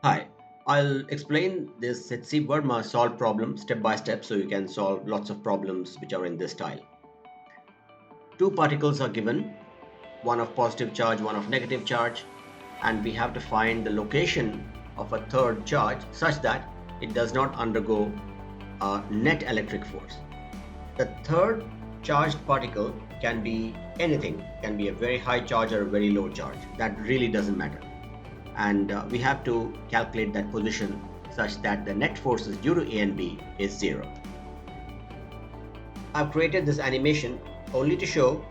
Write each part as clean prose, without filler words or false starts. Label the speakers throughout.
Speaker 1: Hi, I'll explain this HCVerma solve problem step by step so you can solve lots of problems which are in this style. Two particles are given, one of positive charge, one of negative charge, and we have to find the location of a third charge such that it does not undergo a net electric force. The third charged particle can be anything, can be a very high charge or a very low charge. That really doesn't matter. And we have to calculate that position such that the net forces due to A and B is 0. I've created this animation only to show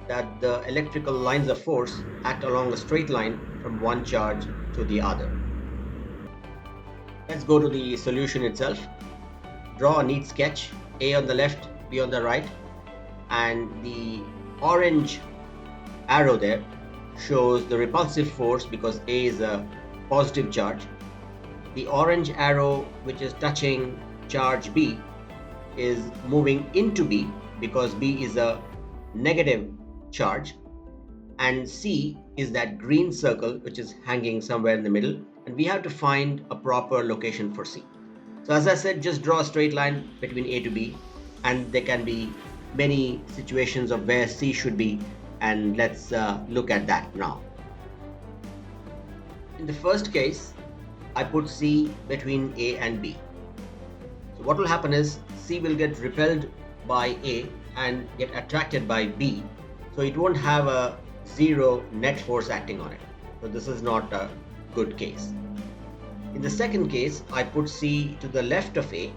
Speaker 1: that the electrical lines of force act along a straight line from one charge to the other. Let's go to the solution itself. Draw a neat sketch, A on the left, B on the right, and the orange arrow there shows the repulsive force because A is a positive charge. The orange arrow which is touching charge B is moving into B because B is a negative charge, and C is that green circle which is hanging somewhere in the middle, and we have to find a proper location for C. So as I said, just draw a straight line between A to B, and there can be many situations of where C should be, and let's look at that now. In the first case, I put C between A and B. So what will happen is C will get repelled by A and get attracted by B, so it won't have a zero net force acting on it. So this is not a good case. In the second case, I put C to the left of A,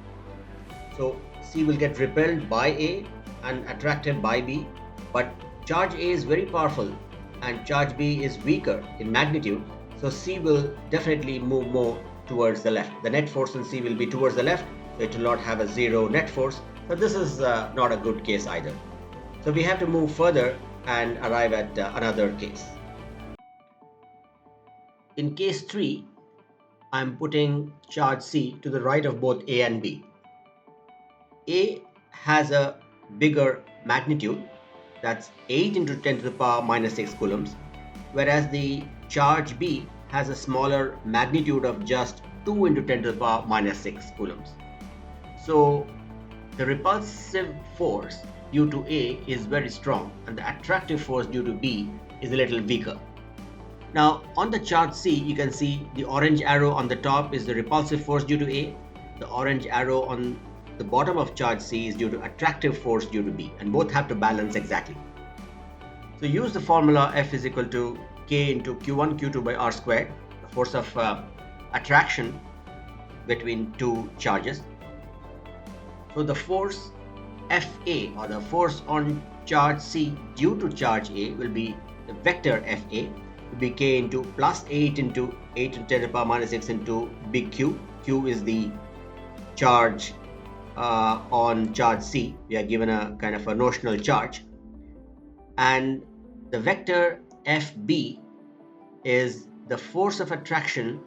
Speaker 1: so C will get repelled by A and attracted by B, but charge A is very powerful and charge B is weaker in magnitude, so C will definitely move more towards the left. The net force in C will be towards the left, so it will not have a zero net force. So this is not a good case either. So we have to move further and arrive at another case. In case 3, I am putting charge C to the right of both A and B. A has a bigger magnitude, that's 8 into 10 to the power minus 6 coulombs, whereas the charge B has a smaller magnitude of just 2 into 10 to the power minus 6 coulombs. So the repulsive force due to A is very strong and the attractive force due to B is a little weaker. Now on the charge C, you can see the orange arrow on the top is the repulsive force due to A. The orange arrow on the bottom of charge C is due to attractive force due to B, and both have to balance exactly. So use the formula F is equal to K into Q1 Q2 by R squared, the force of attraction between two charges. So the force FA, or the force on charge C due to charge A, will be the vector FA, will be K into plus 8 into 8 to 10 to the power minus 6 into big Q. Q is the charge on charge C. We are given a kind of a notional charge, and the vector FB is the force of attraction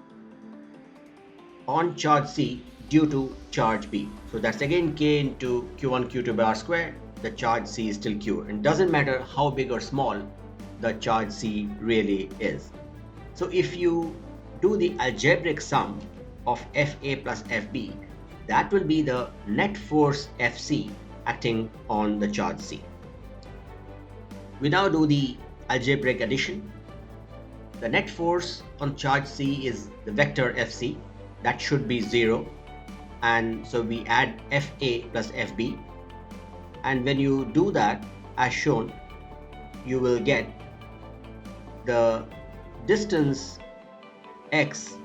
Speaker 1: on charge C due to charge B. So that's again K into Q1 Q2 by R squared. The charge C is still Q, and doesn't matter how big or small the charge C really is. So if you do the algebraic sum of FA plus FB, that will be the net force FC acting on the charge C. We now do the algebraic addition. The net force on charge C is the vector FC, that should be 0, and so we add FA plus FB, and when you do that as shown, you will get the distance x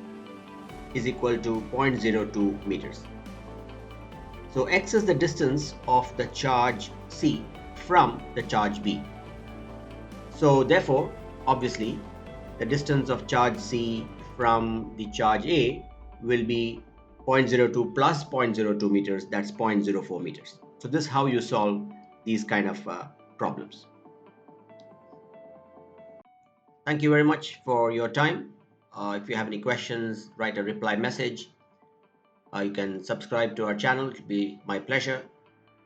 Speaker 1: is equal to 0.02 meters. So x is the distance of the charge C from the charge B. So therefore, obviously, the distance of charge C from the charge A will be 0.02 plus 0.02 meters, that's 0.04 meters. So this is how you solve these kind of problems. Thank you very much for your time. If you have any questions, write a reply message. You can subscribe to our channel, it will be my pleasure.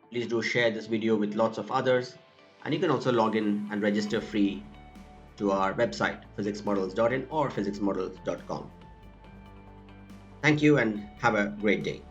Speaker 1: Please do share this video with lots of others, and you can also log in and register free to our website physicsmodels.in or physicsmodels.com. Thank you and have a great day.